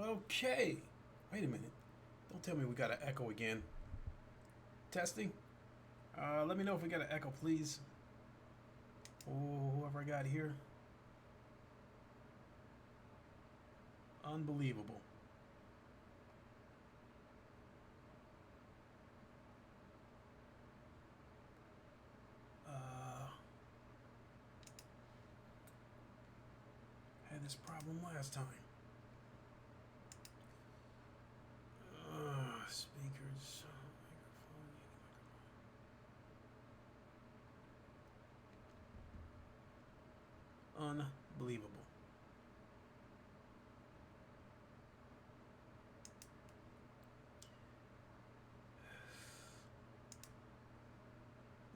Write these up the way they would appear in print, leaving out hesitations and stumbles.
Okay. Wait a minute. Don't tell me we got an echo again. Testing. Let me know if we got an echo, please. Oh, whoever I got here. Unbelievable. Uh, had this problem last time. Speakers. Microphone. Unbelievable.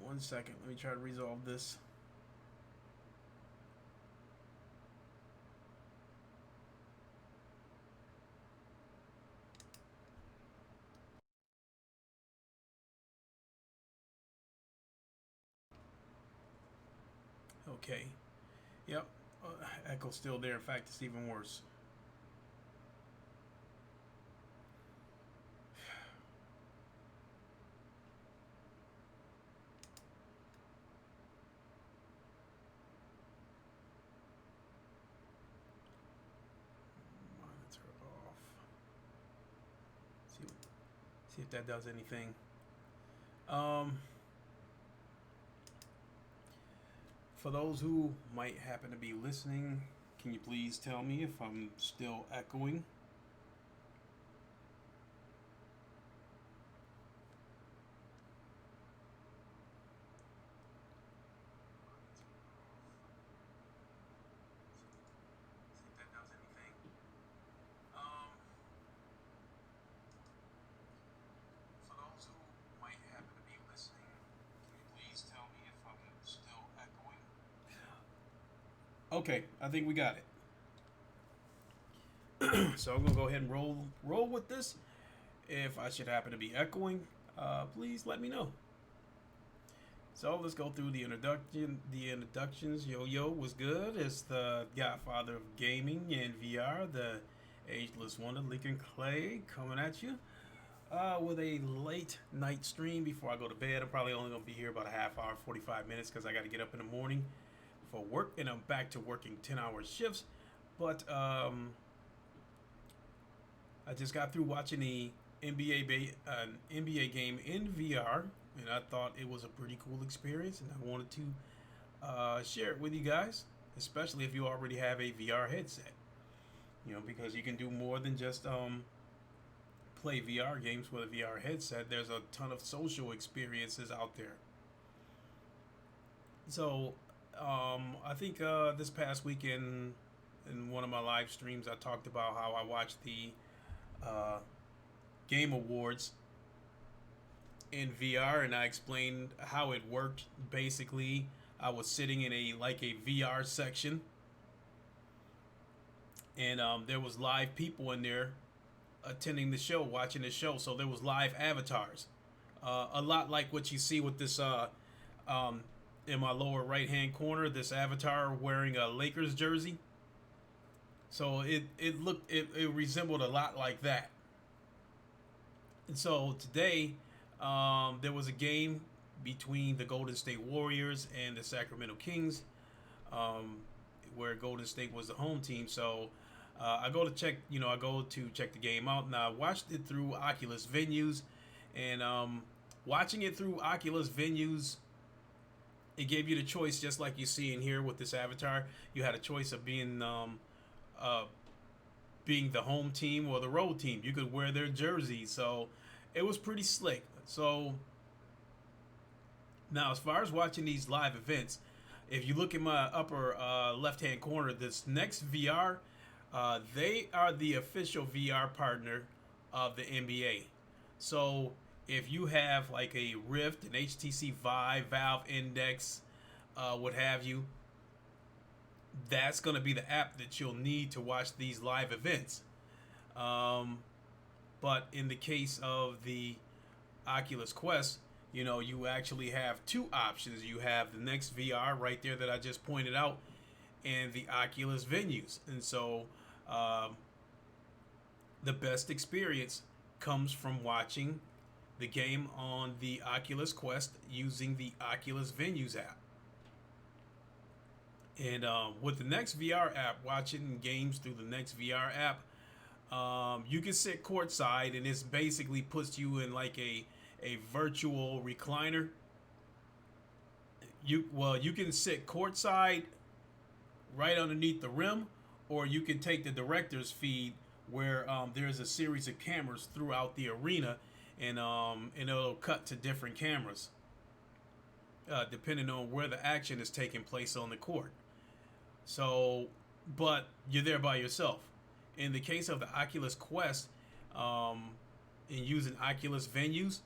One second. Let me try to resolve this. Okay. Yep. Echo's still there. In fact, it's even worse. Monitor off. See, see if that does anything. Um, for those who might happen to be listening, can you please tell me if I'm still echoing? See if that does anything. Um, for those who might happen to be listening, can you please tell me if I'm still echoing? Okay, I think we got it. So I'm gonna go ahead and roll with this. If I should happen to be echoing, please let me know. So let's go through the introduction. The introductions. Yo Yo was good. It's the Godfather of gaming and VR, the ageless wonder, Lincoln Clay, coming at you with a late night stream before I go to bed. I'm probably only gonna be here about a half hour, 45 minutes, because I got to get up in the morning for work, and I'm back to working 10-hour shifts. But I just got through watching the NBA game in VR, and I thought it was a pretty cool experience, and I wanted to share it with you guys, especially if you already have a VR headset. You know, because you can do more than just play VR games with a VR headset. There's a ton of social experiences out there. So, I think this past weekend in one of my live streams, I talked about how I watched the uh, Game Awards in VR, and I explained how it worked. Basically, I was sitting in a VR section, and there was live people in there attending the show, watching the show. So there was live avatars, a lot like what you see with this um, in my lower right hand corner. This avatar wearing a Lakers jersey. So it resembled a lot like that. And so today, there was a game between the Golden State Warriors and the Sacramento Kings, um, where Golden State was the home team. So I go to check, I go to check the game out, and I watched it through Oculus Venues, and watching it through Oculus Venues. It gave you the choice, just like you see in here with this avatar. You had a choice of uh, being the home team or the road team. You could wear their jerseys, so it was pretty slick. So now, as far as watching these live events, if you look in my upper left-hand corner, this next VR, they are the official VR partner of the NBA. So if you have like a Rift, an HTC Vive, Valve Index, what have you, that's going to be the app that you'll need to watch these live events. Um, but in the case of the Oculus Quest, you actually have two options. You have the next VR right there that I just pointed out, and the Oculus venues. And so um, the best experience comes from watching the game on the Oculus Quest using the Oculus Venues app. And with the Next VR app, watching games through the Next VR app, you can sit courtside, and this basically puts you in like a virtual recliner. You can sit courtside right underneath the rim, or you can take the director's feed where there's a series of cameras throughout the arena, and it'll cut to different cameras depending on where the action is taking place on the court. So, but you're there by yourself. In the case of the Oculus Quest, in using Oculus venues,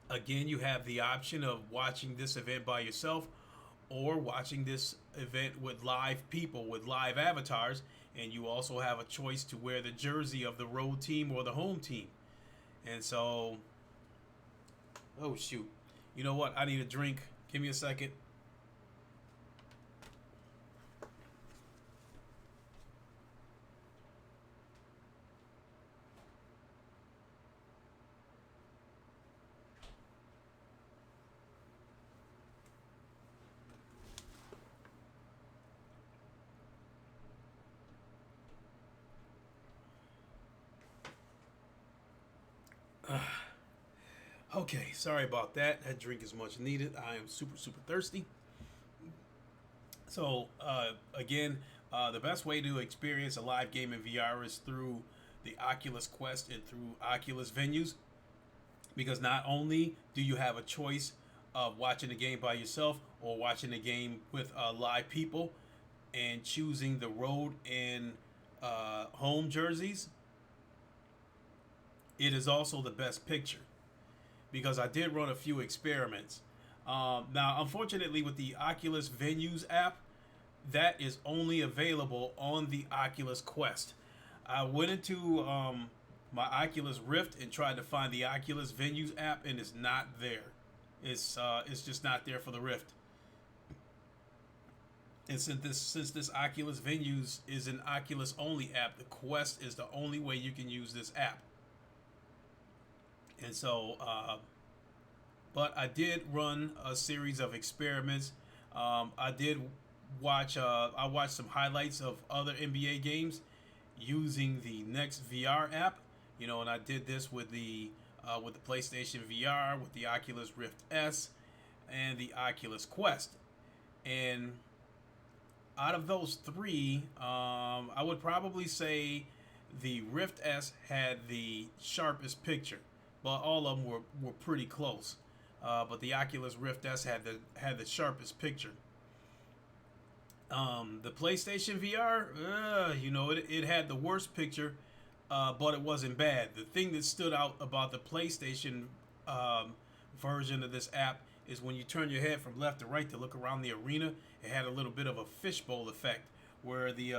again, you have the option of watching this event by yourself or watching this event with live people, with live avatars, and you also have a choice to wear the jersey of the road team or the home team. And so, oh shoot, you know what? I need a drink. Give me a second. Okay, sorry about that. That drink is much needed. I am super, super thirsty. So, again, the best way to experience a live game in VR is through the Oculus Quest and through Oculus venues, because not only do you have a choice of watching the game by yourself or watching the game with live people and choosing the road and home jerseys, it is also the best picture, because I did run a few experiments. Now, unfortunately, with the Oculus Venues app, that is only available on the Oculus Quest. I went into my Oculus Rift and tried to find the Oculus Venues app, and it's not there. It's just not there for the Rift. And since this Oculus Venues is an Oculus only app, the Quest is the only way you can use this app. And so, but I did run a series of experiments. I did watch. I watched some highlights of other NBA games using the Next VR app. And I did this with the PlayStation VR, with the Oculus Rift S, and the Oculus Quest. And out of those three, I would probably say the Rift S had the sharpest picture, but all of them were pretty close. But the Oculus Rift S had the sharpest picture. The PlayStation VR, it had the worst picture, but it wasn't bad. The thing that stood out about the PlayStation version of this app is when you turn your head from left to right to look around the arena, it had a little bit of a fishbowl effect, where the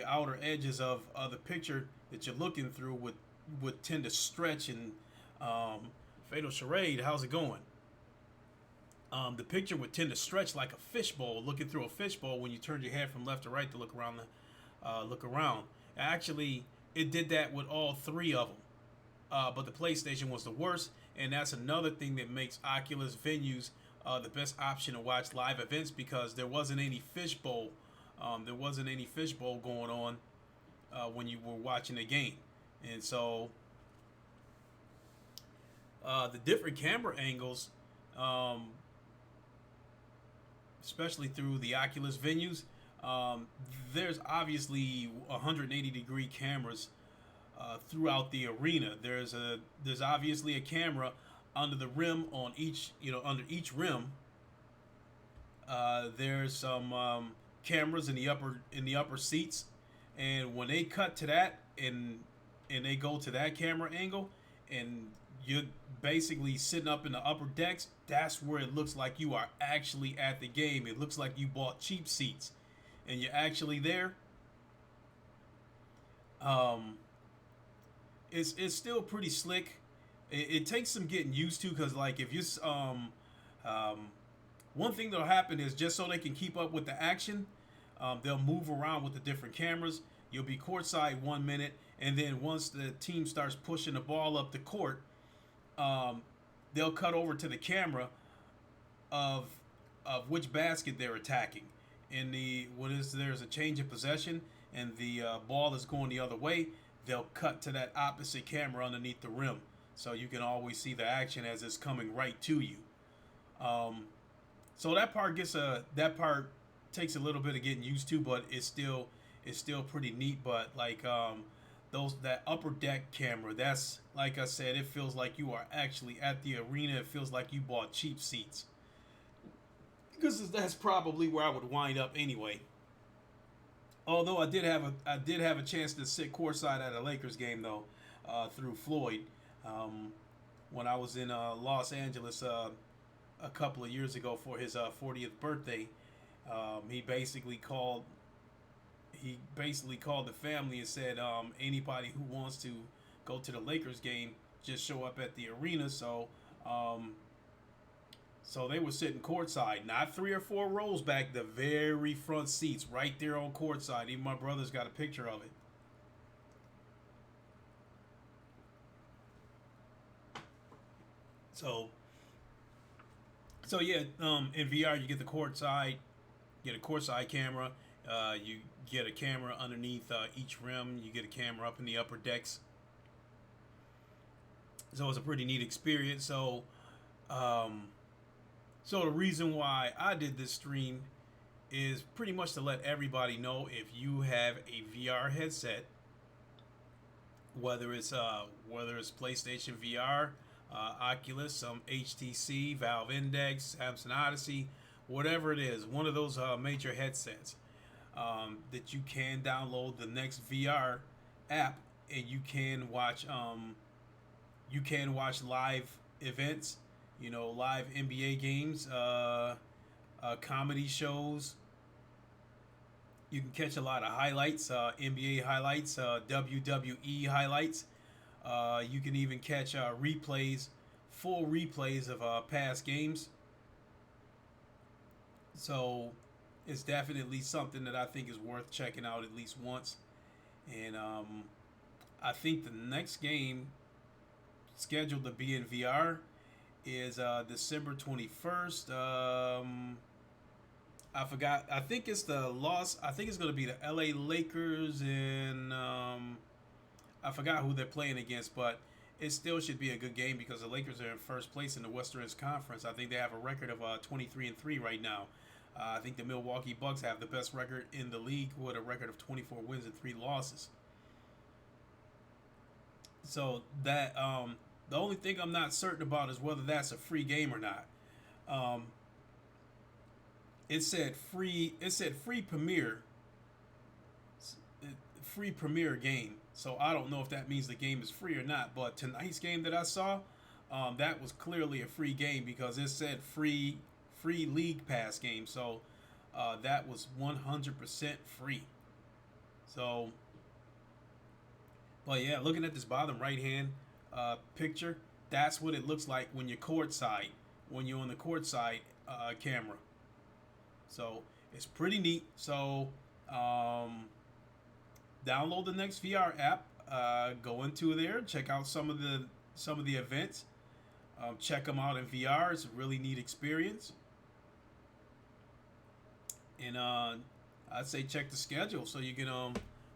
outer edges of the picture that you're looking through would tend to stretch. And Fatal Charade, how's it going? The picture would tend to stretch like a fishbowl, looking through a fishbowl when you turn your head from left to right to look around. Actually, it did that with all three of them, but the PlayStation was the worst, and that's another thing that makes Oculus Venues the best option to watch live events, because there wasn't any fishbowl. There wasn't any fishbowl going on when you were watching the game, and so the different camera angles. especially through the Oculus venues. Um, there's obviously 180-degree cameras throughout the arena. There's obviously a camera under the rim on each under each rim. There's some cameras in the upper seats, and when they cut to that and they go to that camera angle, and you're basically sitting up in the upper decks, that's where it looks like you are actually at the game. It looks like you bought cheap seats, and you're actually there. Um, it's still pretty slick. It takes some getting used to because like if you um, one thing that'll happen is just so they can keep up with the action, they'll move around with the different cameras. You'll be courtside 1 minute, and then once the team starts pushing the ball up the court, um, they'll cut over to the camera of which basket they're attacking. In the when there's a change of possession and the ball is going the other way, they'll cut to that opposite camera underneath the rim, so you can always see the action as it's coming right to you. Um, so that part takes a little bit of getting used to, but it's still pretty neat. But like those that upper deck camera, that's like I said, it feels like you are actually at the arena. It feels like you bought cheap seats because that's probably where I would wind up anyway. Although I did have a chance to sit courtside at a Lakers game though, through Floyd, um, when I was in Los Angeles a couple of years ago for his 40th birthday. He basically called the family and said anybody who wants to go to the Lakers game just show up at the arena. Um, so they were sitting courtside, not 3 or 4 rows back, the very front seats, right there on courtside. Even my brother's got a picture of it. So, yeah, in VR you get a courtside camera. You get a camera underneath each rim. You get a camera up in the upper decks. So it's a pretty neat experience. Um, so the reason why I did this stream is pretty much to let everybody know if you have a VR headset, whether it's PlayStation VR, Oculus, some HTC, Valve Index, Samsung Odyssey, whatever it is, one of those major headsets, that you can download the next VR app, and you can watch live events, live NBA games, comedy shows. You can catch a lot of highlights, NBA highlights, WWE highlights. You can even catch full replays of past games. So it's definitely something that I think is worth checking out at least once. And I think the next game scheduled to be in VR is December 21st. I forgot. I think it's I think it's going to be the LA Lakers, and I forgot who they're playing against, but it still should be a good game because the Lakers are in first place in the Western Conference. I think they have a record of 23-3 right now. I think the Milwaukee Bucks have the best record in the league with a record of 24 wins and 3 losses. So that the only thing I'm not certain about is whether that's a free game or not. Um, it said free. It said free premiere game. So I don't know if that means the game is free or not. But tonight's game that I saw, that was clearly a free game because it said free league pass game. So that was 100% free. So, but yeah, looking at this bottom right hand picture, that's what it looks like when you're courtside, when you're on the courtside camera. So it's pretty neat. So download the next VR app. Go into there, check out some of the events. Check them out in VR. It's a really neat experience. And I'd say check the schedule so you can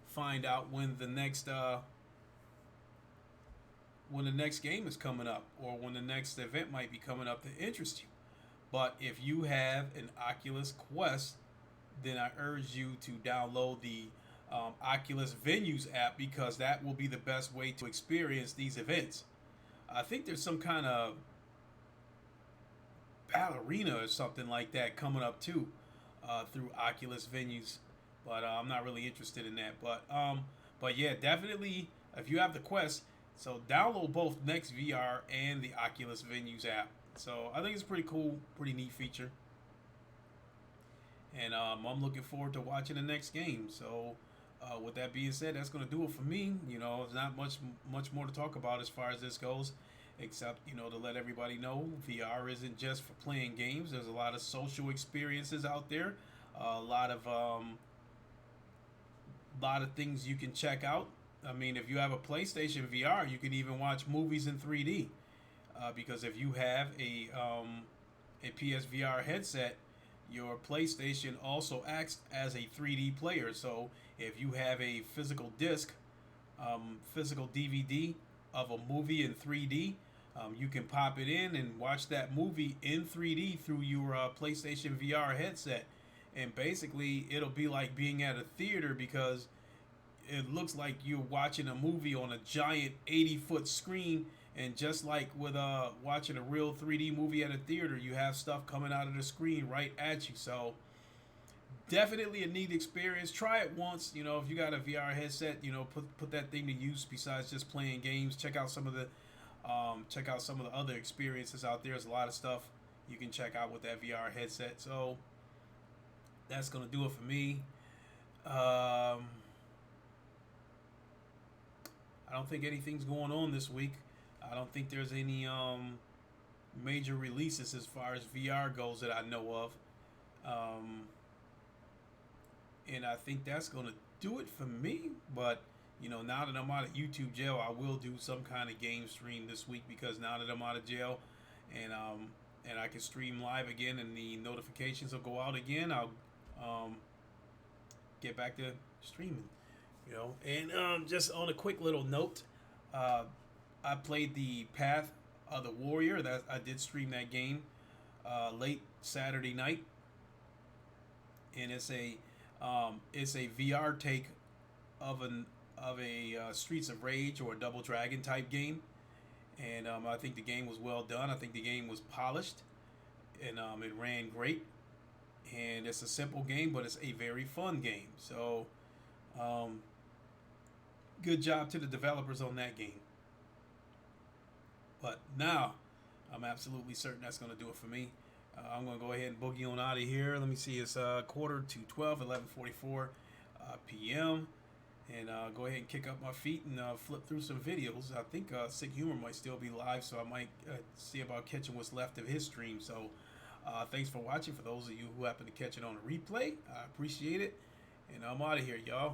find out when the next game is coming up, or when the next event might be coming up to interest you. But if you have an Oculus Quest, then I urge you to download the Oculus Venues app because that will be the best way to experience these events. I think there's some kind of ballerina or something like that coming up too through Oculus Venues, but I'm not really interested in that. But yeah, definitely if you have the Quest, so download both Next VR and the Oculus Venues app. So I think it's pretty cool, pretty neat feature, and I'm looking forward to watching the next game. So. With that being said, that's going to do it for me. There's not much more to talk about as far as this goes, except to let everybody know VR isn't just for playing games. There's a lot of social experiences out there, a lot of things you can check out. I mean, if you have a PlayStation VR, you can even watch movies in 3D. Because if you have a PSVR headset, your PlayStation also acts as a 3D player. So if you have a physical disc, physical DVD of a movie in 3D, you can pop it in and watch that movie in 3D through your PlayStation VR headset. And basically, it'll be like being at a theater because it looks like you're watching a movie on a giant 80-foot screen. And just like with watching a real 3D movie at a theater, you have stuff coming out of the screen right at you. So definitely a neat experience. Try it once. If you got a VR headset, put that thing to use besides just playing games. Check out some of the other experiences out there. There's a lot of stuff you can check out with that VR headset. So that's gonna do it for me. I don't think anything's going on this week. I don't think there's any major releases as far as VR goes that I know of. And I think that's going to do it for me. But, now that I'm out of YouTube jail, I will do some kind of game stream this week because now that I'm out of jail and I can stream live again and the notifications will go out again, I'll get back to streaming. And just on a quick little note, I played the Path of the Warrior. That I did stream that game late Saturday night, and it's a VR take of a Streets of Rage or a Double Dragon type game, and I think the game was well done. I think the game was polished, and it ran great. And it's a simple game, but it's a very fun game. So, good job to the developers on that game. But now, I'm absolutely certain that's going to do it for me. I'm going to go ahead and boogie on out of here. Let me see. It's quarter to 12, 11:44 p.m. And go ahead and kick up my feet and flip through some videos. I think Sick Humor might still be live, so I might see about catching what's left of his stream. So thanks for watching. For those of you who happen to catch it on a replay, I appreciate it. And I'm out of here, y'all.